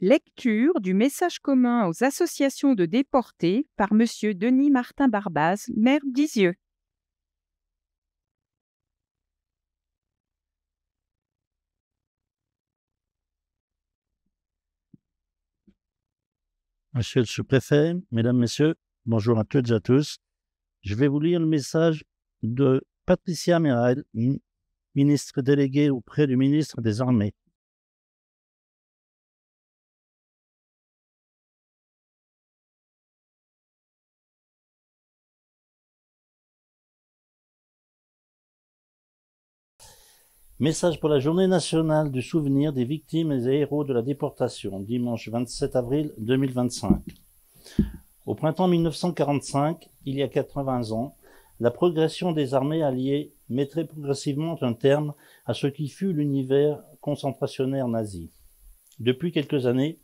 Lecture du message commun aux associations de déportés par Monsieur Denis Martin Barbaz, maire d'Izieux. Monsieur le sous-préfet, mesdames, messieurs, bonjour à toutes et à tous. Je vais vous lire le message de Patricia Mirel, ministre déléguée auprès du ministre des Armées. Message pour la journée nationale du souvenir des victimes et des héros de la déportation, dimanche 27 avril 2025. Au printemps 1945, il y a 80 ans, la progression des armées alliées mettrait progressivement un terme à ce qui fut l'univers concentrationnaire nazi. Depuis quelques années,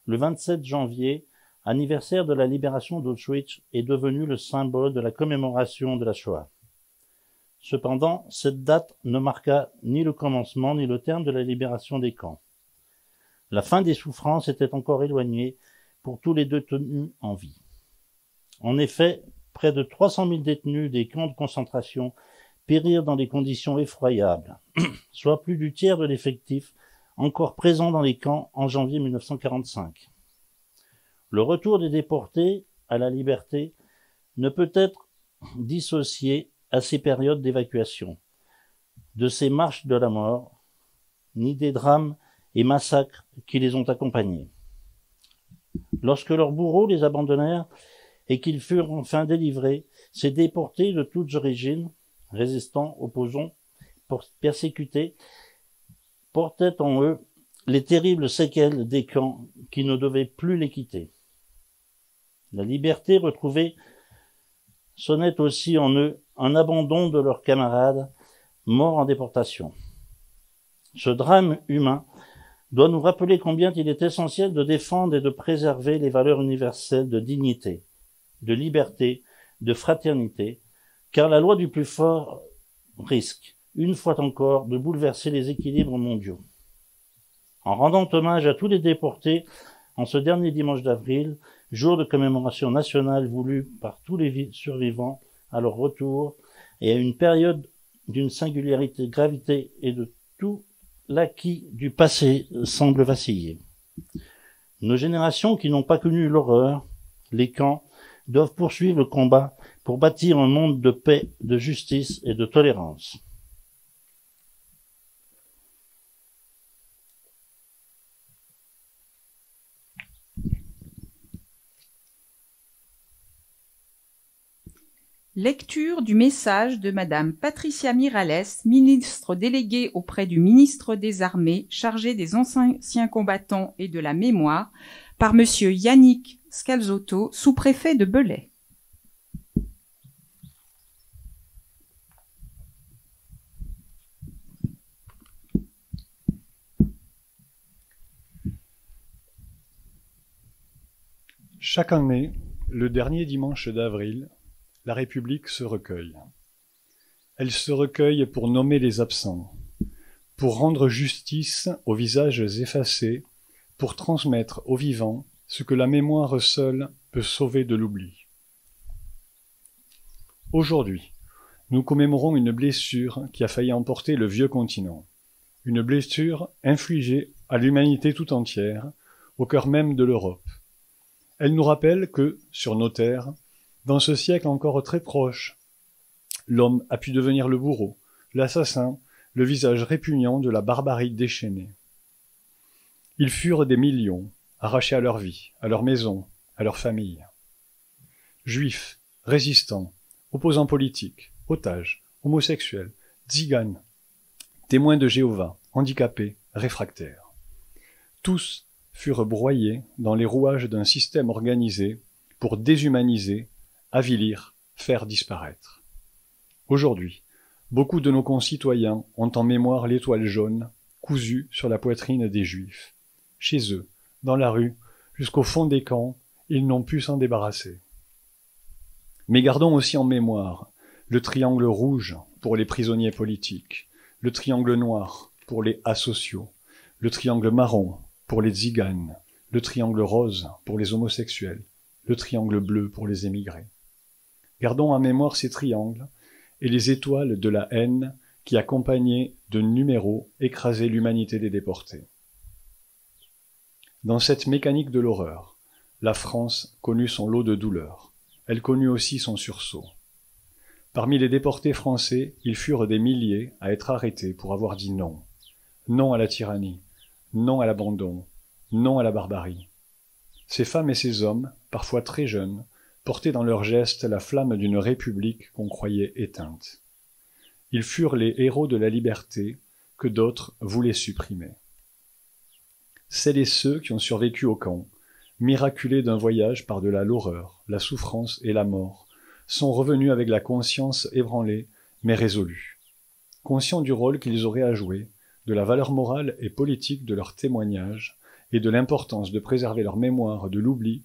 le 27 janvier, anniversaire de la libération d'Auschwitz, est devenu le symbole de la commémoration de la Shoah. Cependant, cette date ne marqua ni le commencement ni le terme de la libération des camps. La fin des souffrances était encore éloignée pour tous les détenus en vie. En effet, près de 300 000 détenus des camps de concentration périrent dans des conditions effroyables, soit plus du tiers de l'effectif encore présent dans les camps en janvier 1945. Le retour des déportés à la liberté ne peut être dissocié à ces périodes d'évacuation, de ces marches de la mort, ni des drames et massacres qui les ont accompagnés. Lorsque leurs bourreaux les abandonnèrent et qu'ils furent enfin délivrés, ces déportés de toutes origines, résistants, opposants, persécutés, portaient en eux les terribles séquelles des camps qui ne devaient plus les quitter. La liberté retrouvée sonnait aussi en eux un abandon de leurs camarades morts en déportation. Ce drame humain doit nous rappeler combien il est essentiel de défendre et de préserver les valeurs universelles de dignité, de liberté, de fraternité, car la loi du plus fort risque, une fois encore, de bouleverser les équilibres mondiaux. En rendant hommage à tous les déportés en ce dernier dimanche d'avril, jour de commémoration nationale voulu par tous les survivants à leur retour et à une période d'une singularité gravité et de tout l'acquis du passé semble vaciller. Nos générations qui n'ont pas connu l'horreur, les camps, doivent poursuivre le combat pour bâtir un monde de paix, de justice et de tolérance. Lecture du message de Madame Patricia Miralles, ministre déléguée auprès du ministre des Armées, chargée des anciens combattants et de la mémoire, par Monsieur Yannick Scalzotto, sous-préfet de Belay. Chaque année, le dernier dimanche d'avril, la République se recueille. Elle se recueille pour nommer les absents, pour rendre justice aux visages effacés, pour transmettre aux vivants ce que la mémoire seule peut sauver de l'oubli. Aujourd'hui, nous commémorons une blessure qui a failli emporter le vieux continent, une blessure infligée à l'humanité tout entière, au cœur même de l'Europe. Elle nous rappelle que, sur nos terres, dans ce siècle encore très proche, l'homme a pu devenir le bourreau, l'assassin, le visage répugnant de la barbarie déchaînée. Ils furent des millions, arrachés à leur vie, à leur maison, à leur famille. Juifs, résistants, opposants politiques, otages, homosexuels, tziganes, témoins de Jéhovah, handicapés, réfractaires. Tous furent broyés dans les rouages d'un système organisé pour déshumaniser, avilir, faire disparaître. Aujourd'hui, beaucoup de nos concitoyens ont en mémoire l'étoile jaune cousue sur la poitrine des Juifs. Chez eux, dans la rue, jusqu'au fond des camps, ils n'ont pu s'en débarrasser. Mais gardons aussi en mémoire le triangle rouge pour les prisonniers politiques, le triangle noir pour les asociaux, le triangle marron pour les tziganes, le triangle rose pour les homosexuels, le triangle bleu pour les émigrés. Gardons en mémoire ces triangles et les étoiles de la haine qui, accompagnées de numéros, écrasaient l'humanité des déportés. Dans cette mécanique de l'horreur, la France connut son lot de douleurs. Elle connut aussi son sursaut. Parmi les déportés français, ils furent des milliers à être arrêtés pour avoir dit non. Non à la tyrannie, non à l'abandon, non à la barbarie. Ces femmes et ces hommes, parfois très jeunes, portaient dans leurs gestes la flamme d'une république qu'on croyait éteinte. Ils furent les héros de la liberté que d'autres voulaient supprimer. Celles et ceux qui ont survécu au camp, miraculés d'un voyage par-delà l'horreur, la souffrance et la mort, sont revenus avec la conscience ébranlée mais résolue, conscients du rôle qu'ils auraient à jouer, de la valeur morale et politique de leurs témoignages et de l'importance de préserver leur mémoire de l'oubli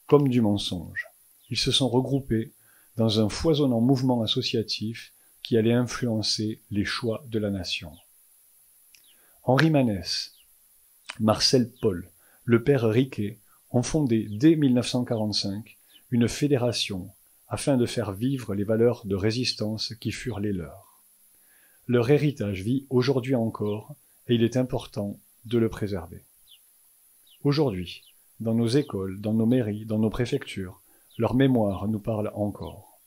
comme du mensonge. Ils se sont regroupés dans un foisonnant mouvement associatif qui allait influencer les choix de la nation. Henri Manès, Marcel Paul, le père Riquet ont fondé dès 1945 une fédération afin de faire vivre les valeurs de résistance qui furent les leurs. Leur héritage vit aujourd'hui encore et il est important de le préserver. Aujourd'hui, dans nos écoles, dans nos mairies, dans nos préfectures, leur mémoire nous parle encore.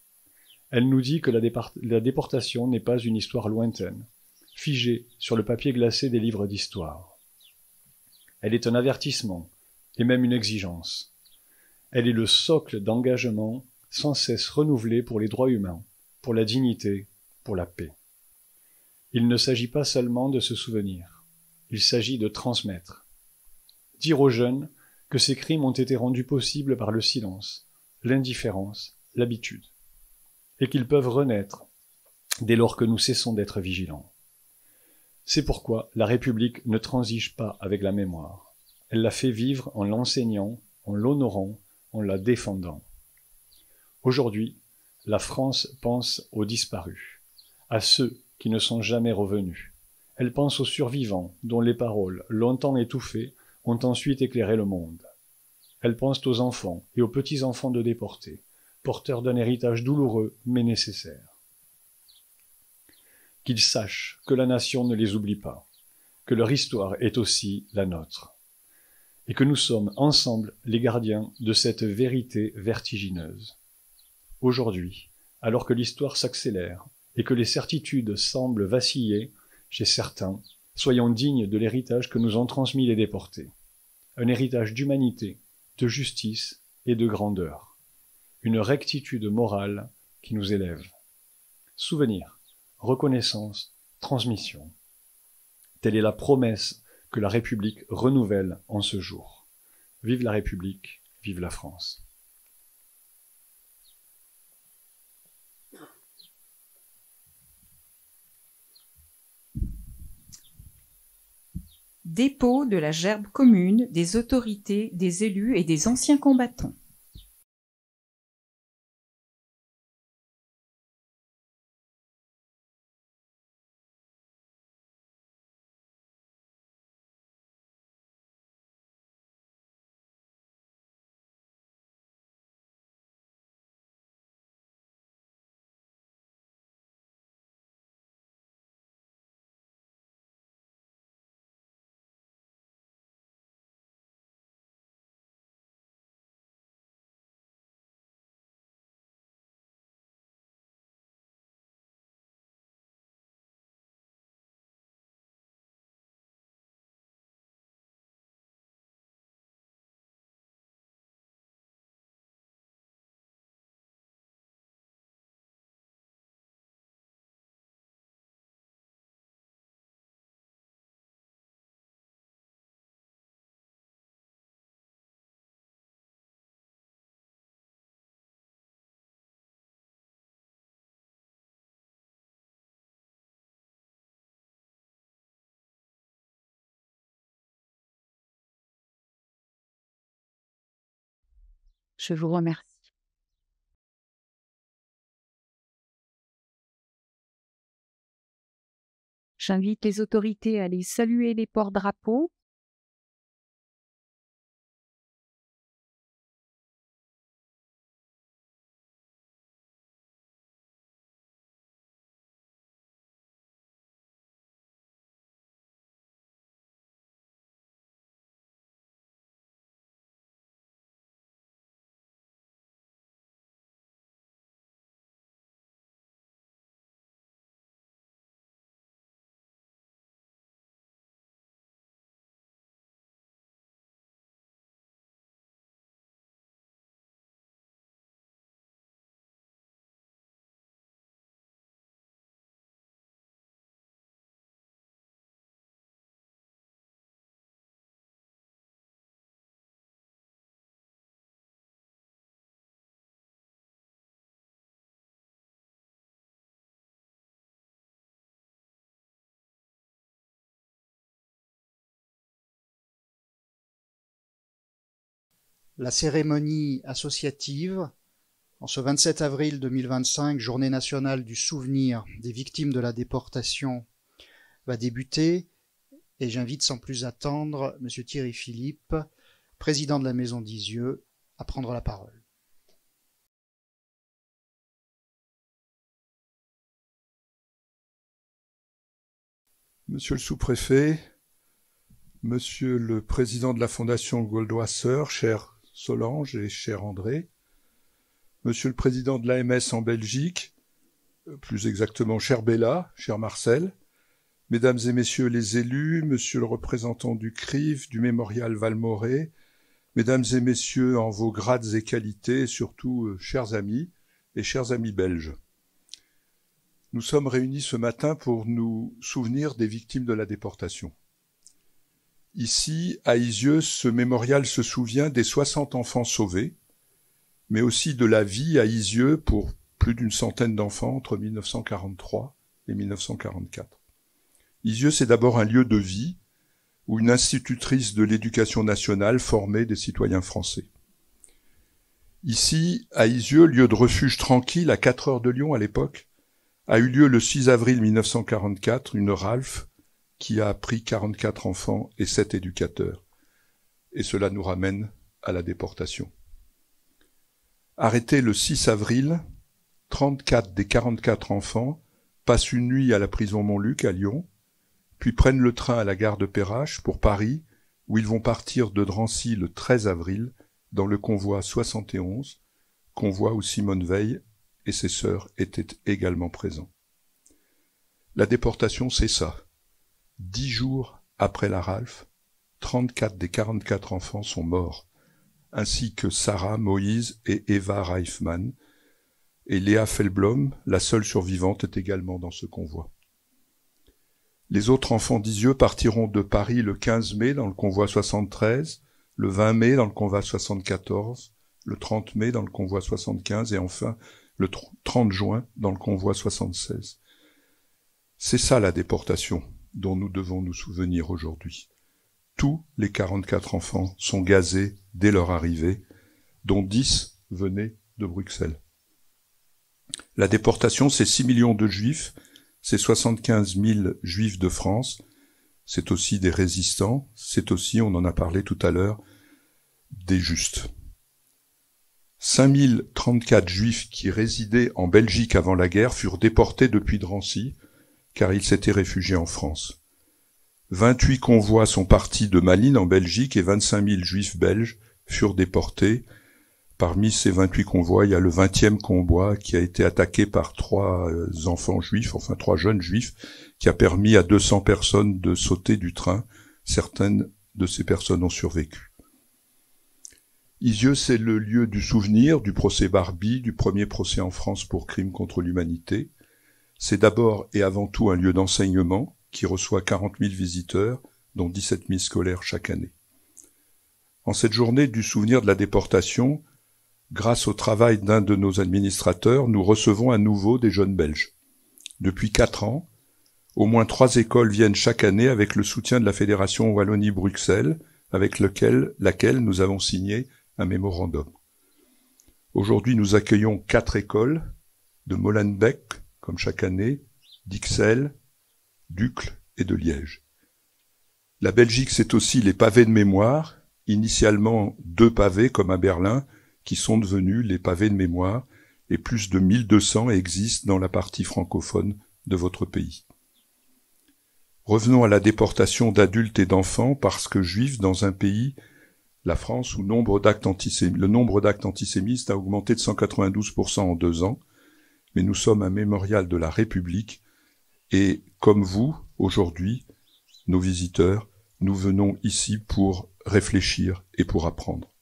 Elle nous dit que la déportation n'est pas une histoire lointaine, figée sur le papier glacé des livres d'histoire. Elle est un avertissement et même une exigence. Elle est le socle d'engagement sans cesse renouvelé pour les droits humains, pour la dignité, pour la paix. Il ne s'agit pas seulement de se souvenir, il s'agit de transmettre. Dire aux jeunes que ces crimes ont été rendus possibles par le silence, l'indifférence, l'habitude, et qu'ils peuvent renaître dès lors que nous cessons d'être vigilants. C'est pourquoi la République ne transige pas avec la mémoire. Elle la fait vivre en l'enseignant, en l'honorant, en la défendant. Aujourd'hui, la France pense aux disparus, à ceux qui ne sont jamais revenus. Elle pense aux survivants dont les paroles, longtemps étouffées, ont ensuite éclairé le monde. Elle pense aux enfants et aux petits-enfants de déportés, porteurs d'un héritage douloureux mais nécessaire. Qu'ils sachent que la nation ne les oublie pas, que leur histoire est aussi la nôtre, et que nous sommes ensemble les gardiens de cette vérité vertigineuse. Aujourd'hui, alors que l'histoire s'accélère et que les certitudes semblent vaciller chez certains, soyons dignes de l'héritage que nous ont transmis les déportés. Un héritage d'humanité, de justice et de grandeur. Une rectitude morale qui nous élève. Souvenir, reconnaissance, transmission. Telle est la promesse que la République renouvelle en ce jour. Vive la République, vive la France. Dépôt de la gerbe commune des autorités, des élus et des anciens combattants. Je vous remercie. J'invite les autorités à aller saluer les porte-drapeaux la cérémonie associative, en ce 27 avril 2025, journée nationale du souvenir des victimes de la déportation, va débuter. Et j'invite sans plus attendre M. Thierry Philippe, président de la Maison d'Isieux, à prendre la parole. Monsieur le sous-préfet, Monsieur le président de la Fondation Goldwasser, cher Solange et cher André, Monsieur le président de l'AMS en Belgique, plus exactement cher Bella, cher Marcel, Mesdames et Messieurs les élus, Monsieur le représentant du CRIF, du Mémorial Valmorey, Mesdames et Messieurs en vos grades et qualités, et surtout chers amis et chers amis belges. Nous sommes réunis ce matin pour nous souvenir des victimes de la déportation. Ici, à Isieux, ce mémorial se souvient des 60 enfants sauvés, mais aussi de la vie à Isieux pour plus d'une centaine d'enfants entre 1943 et 1944. Isieux, c'est d'abord un lieu de vie où une institutrice de l'éducation nationale formait des citoyens français. Ici, à Isieux, lieu de refuge tranquille à 4 heures de Lyon à l'époque, a eu lieu le 6 avril 1944 une rafle qui a pris 44 enfants et 7 éducateurs. Et cela nous ramène à la déportation. Arrêtés le 6 avril, 34 des 44 enfants passent une nuit à la prison Montluc à Lyon, puis prennent le train à la gare de Perrache pour Paris, où ils vont partir de Drancy le 13 avril dans le convoi 71, convoi où Simone Veil et ses sœurs étaient également présents. La déportation, c'est ça. 10 jours après la rafle, 34 des 44 enfants sont morts, ainsi que Sarah, Moïse et Eva Reifmann, et Léa Feldblom, la seule survivante, est également dans ce convoi. Les autres enfants d'Isieux partiront de Paris le 15 mai dans le convoi 73, le 20 mai dans le convoi 74, le 30 mai dans le convoi 75 et enfin le 30 juin dans le convoi 76. C'est ça la déportation dont nous devons nous souvenir aujourd'hui. Tous les 44 enfants sont gazés dès leur arrivée, dont 10 venaient de Bruxelles. La déportation, c'est 6 millions de juifs, c'est 75 000 juifs de France, c'est aussi des résistants, c'est aussi, on en a parlé tout à l'heure, des justes. 5034 juifs qui résidaient en Belgique avant la guerre furent déportés depuis Drancy, car ils s'étaient réfugiés en France. 28 convois sont partis de Malines en Belgique et 25 000 juifs belges furent déportés. Parmi ces 28 convois, il y a le 20e convoi qui a été attaqué par 3 enfants juifs, enfin 3 jeunes juifs, qui a permis à 200 personnes de sauter du train. Certaines de ces personnes ont survécu. Isieux, c'est le lieu du souvenir du procès Barbie, du premier procès en France pour crimes contre l'humanité. C'est d'abord et avant tout un lieu d'enseignement qui reçoit 40 000 visiteurs, dont 17 000 scolaires chaque année. En cette journée du souvenir de la déportation, grâce au travail d'un de nos administrateurs, nous recevons à nouveau des jeunes Belges. Depuis 4 ans, au moins 3 écoles viennent chaque année avec le soutien de la Fédération Wallonie-Bruxelles, avec laquelle nous avons signé un mémorandum. Aujourd'hui, nous accueillons 4 écoles, de Molenbeek, comme chaque année, d'Ixelles, d'Uccle et de Liège. La Belgique, c'est aussi les pavés de mémoire, initialement 2 pavés comme à Berlin, qui sont devenus les pavés de mémoire, et plus de 1200 existent dans la partie francophone de votre pays. Revenons à la déportation d'adultes et d'enfants, parce que juifs dans un pays, la France, où le nombre d'actes antisémites a augmenté de 192% en 2 ans, mais nous sommes un mémorial de la République, et comme vous, aujourd'hui, nos visiteurs, nous venons ici pour réfléchir et pour apprendre.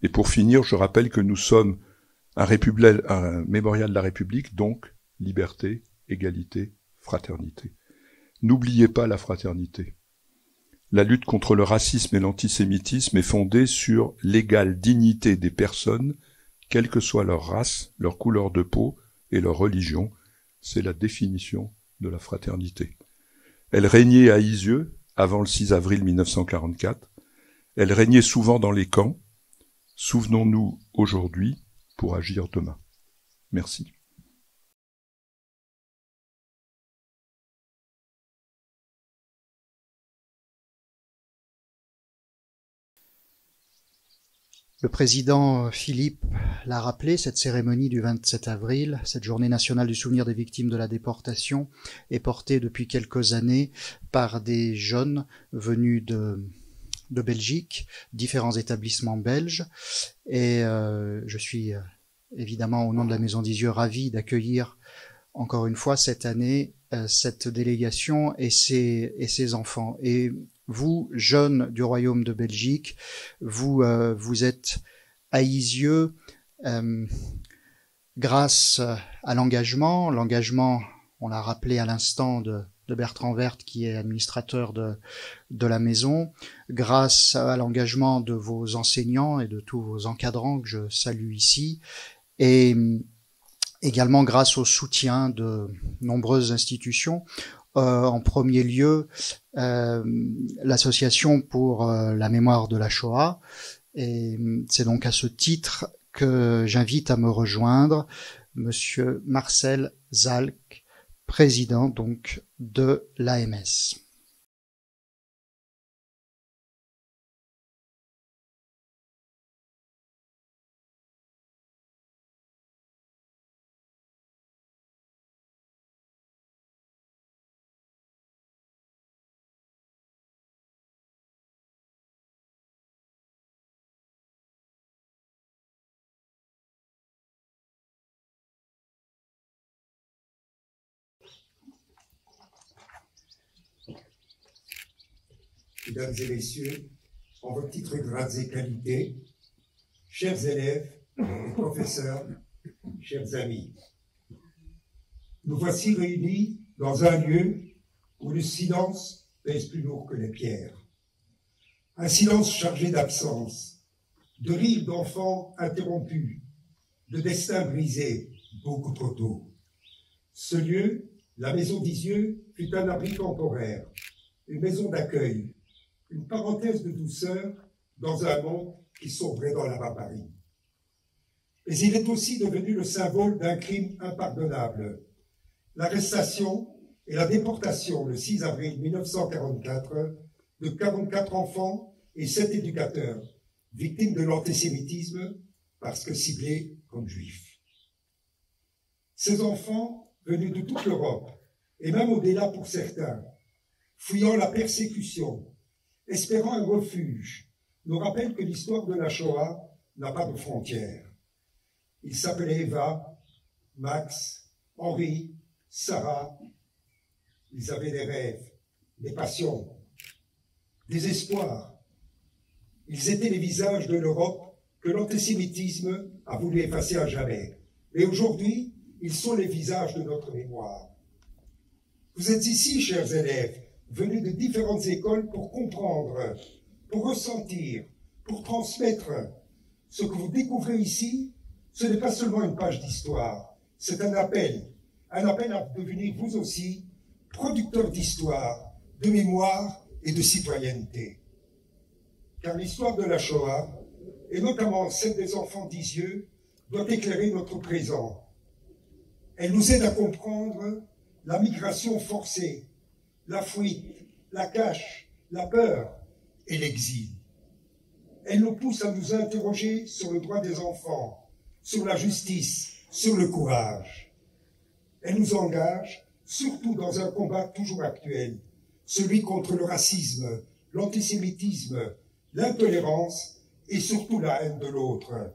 Et pour finir, je rappelle que nous sommes un mémorial de la République, donc liberté, égalité, fraternité. N'oubliez pas la fraternité. La lutte contre le racisme et l'antisémitisme est fondée sur l'égale dignité des personnes, quelle que soit leur race, leur couleur de peau et leur religion. C'est la définition de la fraternité. Elle régnait à Isieux avant le 6 avril 1944. Elle régnait souvent dans les camps. Souvenons-nous aujourd'hui pour agir demain. Merci. Le président Philippe l'a rappelé, cette cérémonie du 27 avril, cette journée nationale du souvenir des victimes de la déportation, est portée depuis quelques années par des jeunes venus de Belgique, différents établissements belges. Et je suis évidemment, au nom de la Maison d'Isieux, ravi d'accueillir encore une fois cette année cette délégation et ses enfants. Et vous, jeunes du Royaume de Belgique, vous êtes à Isieux grâce à l'engagement, on l'a rappelé à l'instant, de Bertrand Werth, qui est administrateur de la maison, grâce à l'engagement de vos enseignants et de tous vos encadrants que je salue ici, et également grâce au soutien de nombreuses institutions. En premier lieu, l'association pour la mémoire de la Shoah. Et c'est donc à ce titre que j'invite à me rejoindre Monsieur Marcel Zalk, président donc de l'AMS. Mesdames et messieurs, en vos titres, grades et qualités, chers élèves et professeurs, chers amis, nous voici réunis dans un lieu où le silence pèse plus lourd que les pierres. Un silence chargé d'absence, de rires d'enfants interrompus, de destins brisés beaucoup trop tôt. Ce lieu, la Maison d'Isieux, fut un abri temporaire, une maison d'accueil, une parenthèse de douceur dans un monde qui sombrait dans la barbarie. Mais il est aussi devenu le symbole d'un crime impardonnable. L'arrestation et la déportation le 6 avril 1944 de 44 enfants et 7 éducateurs, victimes de l'antisémitisme parce que ciblés comme juifs. Ces enfants, venus de toute l'Europe, et même au-delà pour certains, fuyant la persécution, espérant un refuge, nous rappellent que l'histoire de la Shoah n'a pas de frontières. Ils s'appelaient Eva, Max, Henri, Sarah. Ils avaient des rêves, des passions, des espoirs. Ils étaient les visages de l'Europe que l'antisémitisme a voulu effacer à jamais. Mais aujourd'hui, ils sont les visages de notre mémoire. Vous êtes ici, chers élèves, venus de différentes écoles pour comprendre, pour ressentir, pour transmettre. Ce que vous découvrez ici, ce n'est pas seulement une page d'histoire, c'est un appel à devenir vous aussi producteurs d'histoire, de mémoire et de citoyenneté. Car l'histoire de la Shoah, et notamment celle des enfants d'Isieux, doit éclairer notre présent. Elle nous aide à comprendre la migration forcée, la fuite, la cache, la peur et l'exil. Elle nous pousse à nous interroger sur le droit des enfants, sur la justice, sur le courage. Elle nous engage, surtout dans un combat toujours actuel, celui contre le racisme, l'antisémitisme, l'intolérance et surtout la haine de l'autre.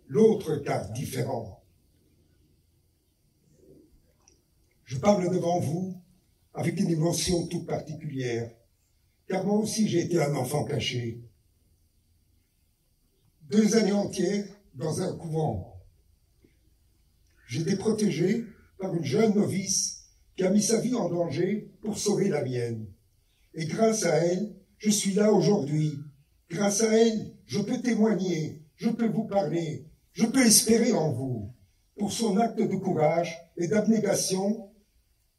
L'autre car différent. Je parle devant vous avec une émotion toute particulière, car moi aussi j'ai été un enfant caché. 2 années entières dans un couvent. J'étais protégé par une jeune novice qui a mis sa vie en danger pour sauver la mienne. Et grâce à elle, je suis là aujourd'hui. Grâce à elle, je peux témoigner, je peux vous parler, je peux espérer en vous. Pour son acte de courage et d'abnégation,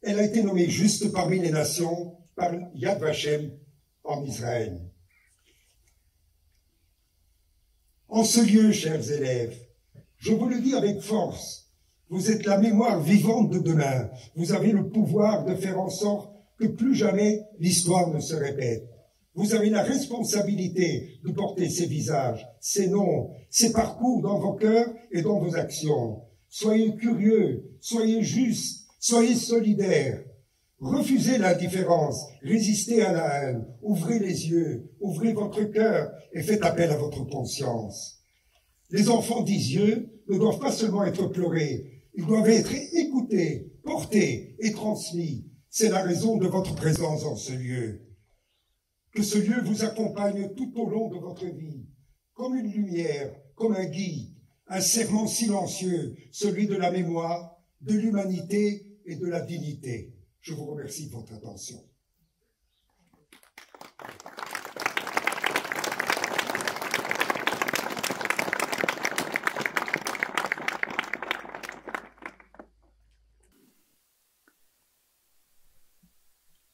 elle a été nommée juste parmi les nations par Yad Vashem en Israël. En ce lieu, chers élèves, je vous le dis avec force, vous êtes la mémoire vivante de demain. Vous avez le pouvoir de faire en sorte que plus jamais l'histoire ne se répète. Vous avez la responsabilité de porter ces visages, ces noms, ces parcours dans vos cœurs et dans vos actions. Soyez curieux, soyez justes, soyez solidaires. Refusez l'indifférence, résistez à la haine, ouvrez les yeux, ouvrez votre cœur et faites appel à votre conscience. Les enfants d'Isieux ne doivent pas seulement être pleurés, ils doivent être écoutés, portés et transmis. C'est la raison de votre présence dans ce lieu. Que ce lieu vous accompagne tout au long de votre vie, comme une lumière, comme un guide, un serment silencieux, celui de la mémoire, de l'humanité et de la dignité. Je vous remercie de votre attention.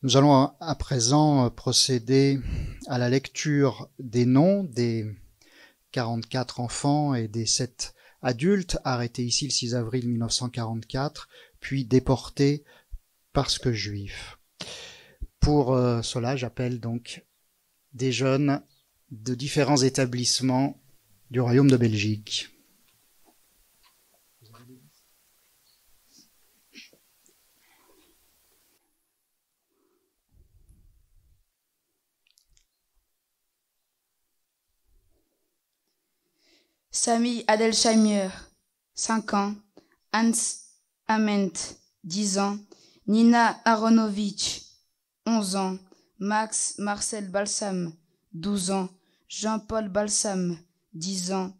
Nous allons à présent procéder à la lecture des noms des 44 enfants et des 7 adultes arrêtés ici le 6 avril 1944, puis déportés parce que juifs. Pour cela, j'appelle donc des jeunes de différents établissements du Royaume de Belgique. Sami Adelsheimer, 5 ans. Hans Ament, 10 ans. Nina Aronovitch, 11 ans. Max Marcel Balsam, 12 ans. Jean-Paul Balsam, 10 ans.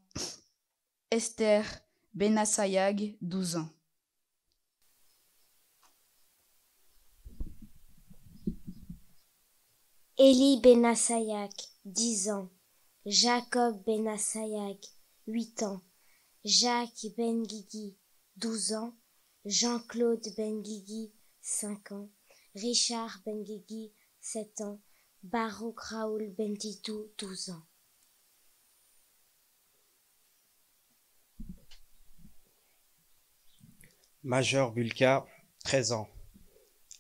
Esther Benassayag, 12 ans. Elie Benassayag, 10 ans. Jacob Benassayag, 8 ans. Jacques Benguigui, 12 ans. Jean-Claude Benguigui, 5 ans. Richard Benguigui, 7 ans. Barouk Raoul Bentitou, 12 ans. Major Bulka, 13 ans.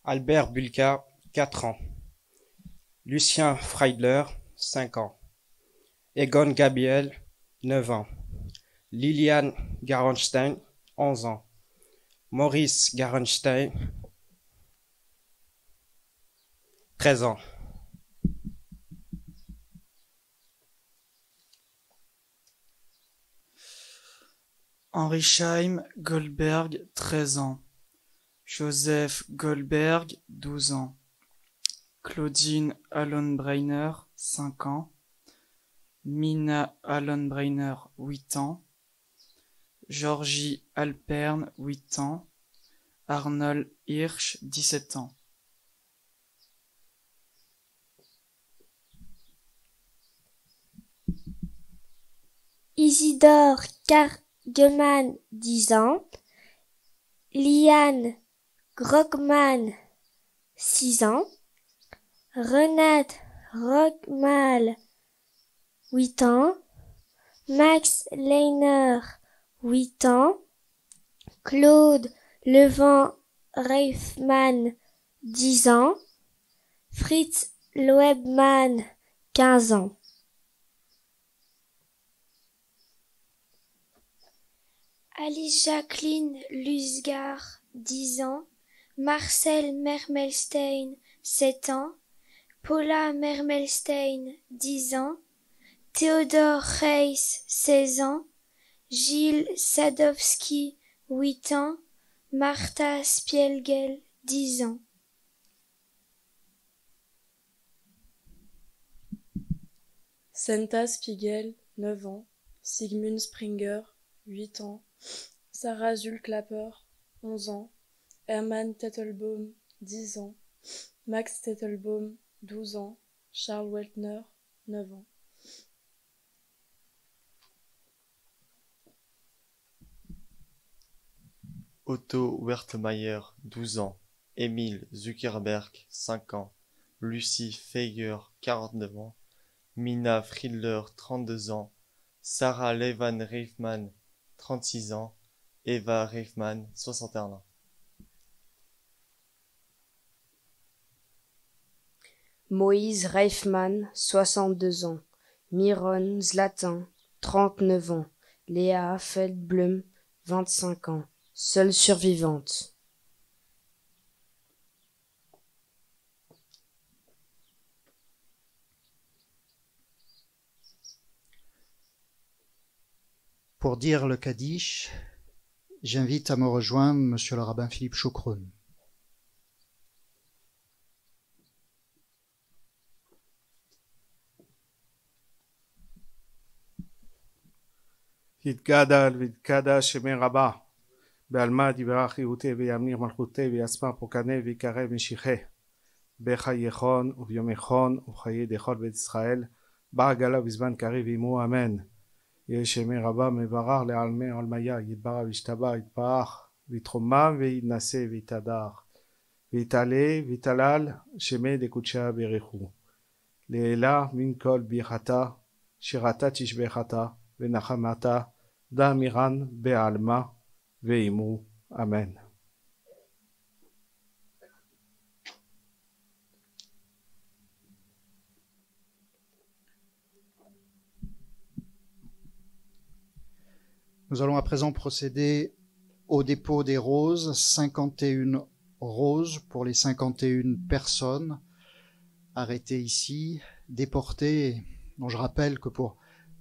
Albert Bulka, 4 ans. Lucien Freidler, 5 ans. Egon Gabriel, 9 ans. Liliane Garonstein, 11 ans. Maurice Garonstein, 13 ans. Henrichheim Goldberg, 13 ans. Joseph Goldberg, 12 ans. Claudine Allonbreiner, 5 ans. Mina Allonbreiner, 8 ans. Georgie Alpern, 8 ans. Arnold Hirsch, 17 ans. Isidore Kargeman, 10 ans. Liane Grogman, 6 ans. Renate Rogmal, 8 ans. Max Leiner, 8 ans. Claude Levent Reifmann, 10 ans. Fritz Loebmann, 15 ans. Alice Jacqueline Lusgard, 10 ans. Marcel Mermelstein, 7 ans. Paula Mermelstein, 10 ans. Théodore Reis, 16 ans. Gilles Sadowski, 8 ans. Martha Spielgel, 10 ans. Senta Spiegel, 9 ans. Sigmund Springer, 8 ans. Sarah Zulklapper, 11 ans. Hermann Tettelbaum, 10 ans. Max Tettelbaum, 12 ans. Charles Weltner, 9 ans. Otto Wertmeier, 12 ans. Emile Zuckerberg, 5 ans. Lucie Feiger, 49 ans. Mina Friedler, 32 ans. Sarah Levan Reifman, 36 ans. Eva Reifman, 61 ans. Moïse Reifman, 62 ans. Miron Zlatan, 39 ans. Léa Feldblum, 25 ans. Seule survivante. Pour dire le Kaddish, j'invite à me rejoindre Monsieur le rabbin Philippe Choukroun. יתגדל ויתקדש שמי רבה, בעלמא יברך יהותי וימניר מלכותי ויסמר פוקנה ויקרא משיחי, בחייכון וביומכון ובחיי דכל בית ישראל, בעגלה בזמן קריב עמו אמן. יהיה שמי רבה מברך לעלמי עלמיה, יתברך וישתבח יתברך ויתרומם ויתנשא ויתהדר, ויתעלה ויתהלל שמי דקודשה ברכו. לעילה מן כל ברכתה, שירתה תשבחתה ונחמתה דאמירן בעלמא ועמו אמן. Nous allons à présent procéder au dépôt des roses, 51 roses pour les 51 personnes arrêtées ici, déportées, dont je rappelle que pour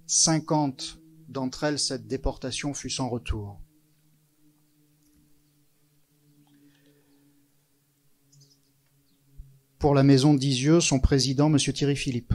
50 d'entre elles, cette déportation fut sans retour. Pour la maison d'Isieux, son président, M. Thierry Philippe.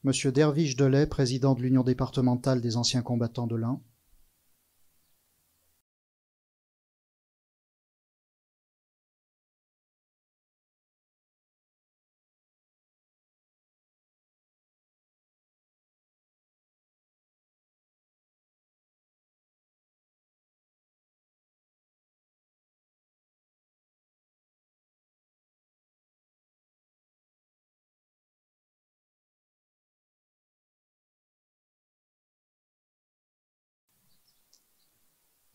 Monsieur Derviche Delay, président de l'Union départementale des anciens combattants de l'Ain.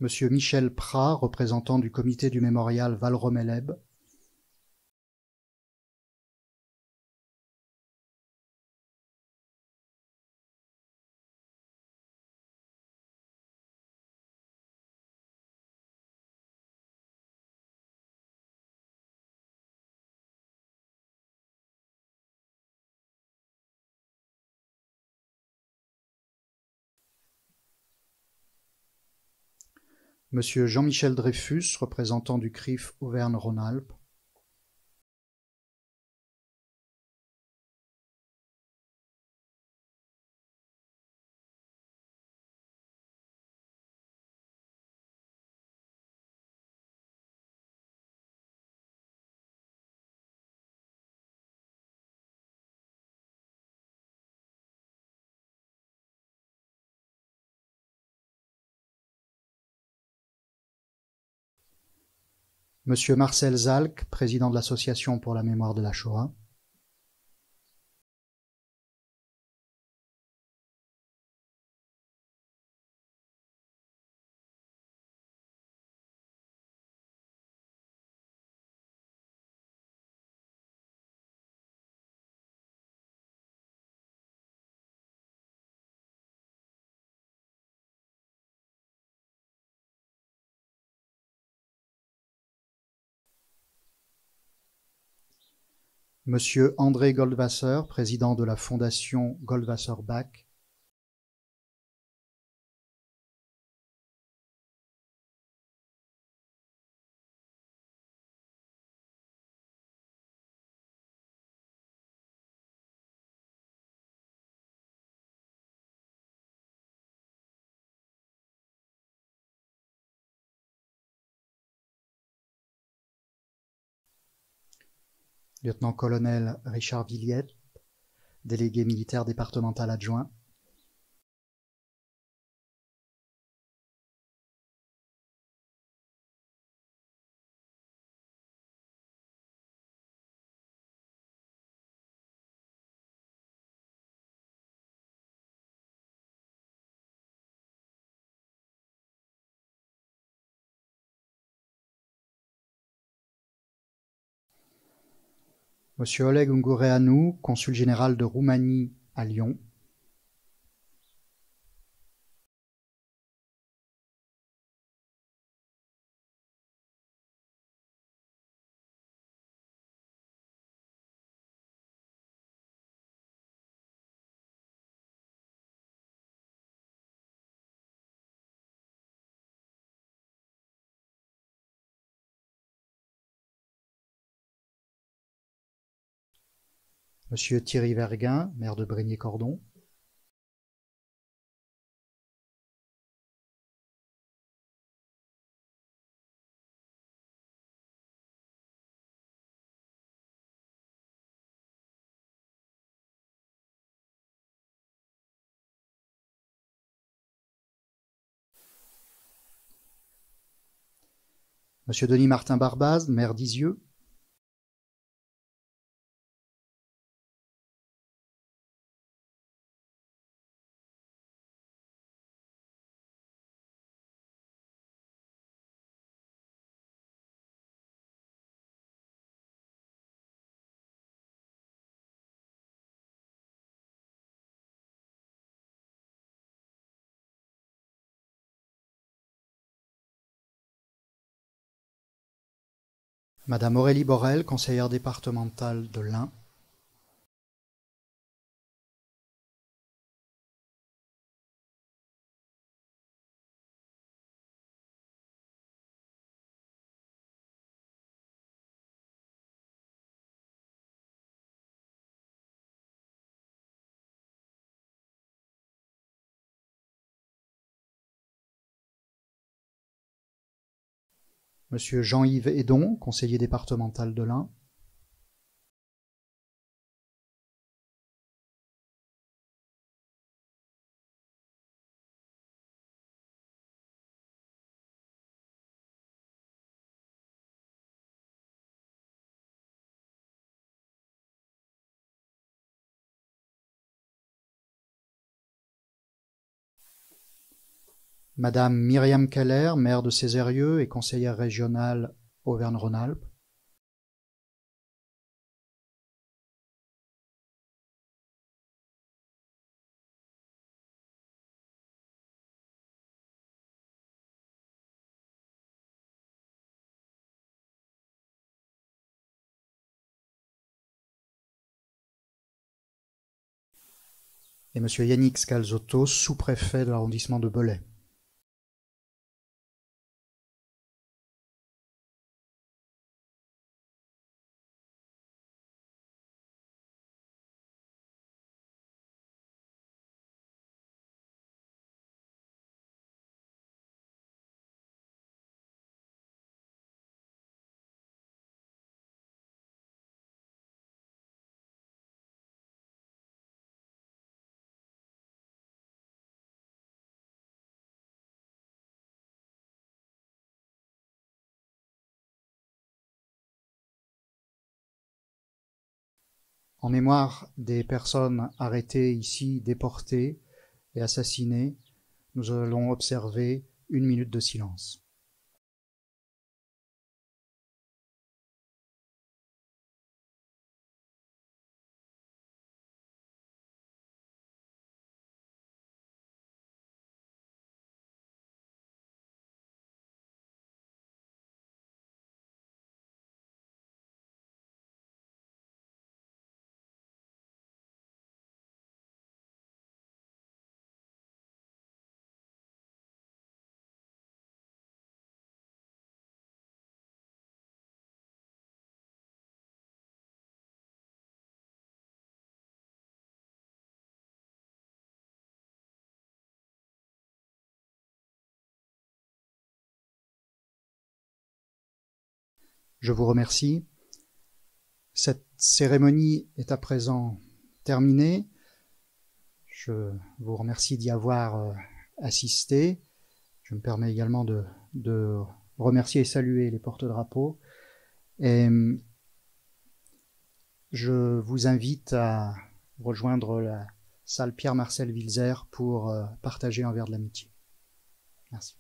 Monsieur Michel Prat, représentant du comité du mémorial Val-Romeleb. Monsieur Jean-Michel Dreyfus, représentant du CRIF Auvergne-Rhône-Alpes. Monsieur Marcel Zalk, président de l'Association pour la mémoire de la Shoah. Monsieur André Goldwasser, président de la Fondation Goldwasser-Bach. Lieutenant-colonel Richard Villiette, délégué militaire départemental adjoint. Monsieur Oleg Ungureanu, consul général de Roumanie à Lyon. Monsieur Thierry Verguin, maire de Brégnier-Cordon. Monsieur Denis Martin Barbaz, maire d'Isieux. Madame Aurélie Borel, conseillère départementale de l'Ain. Monsieur Jean-Yves Edon, conseiller départemental de l'Ain. Madame Myriam Keller, maire de Cézérieux et conseillère régionale Auvergne-Rhône-Alpes. Et Monsieur Yannick Scalzotto, sous-préfet de l'arrondissement de Belay. En mémoire des personnes arrêtées ici, déportées et assassinées, nous allons observer 1 minute de silence. Je vous remercie. Cette cérémonie est à présent terminée. Je vous remercie d'y avoir assisté. Je me permets également de remercier et saluer les porte-drapeaux. Et je vous invite à rejoindre la salle Pierre-Marcel Wilzer pour partager un verre de l'amitié. Merci.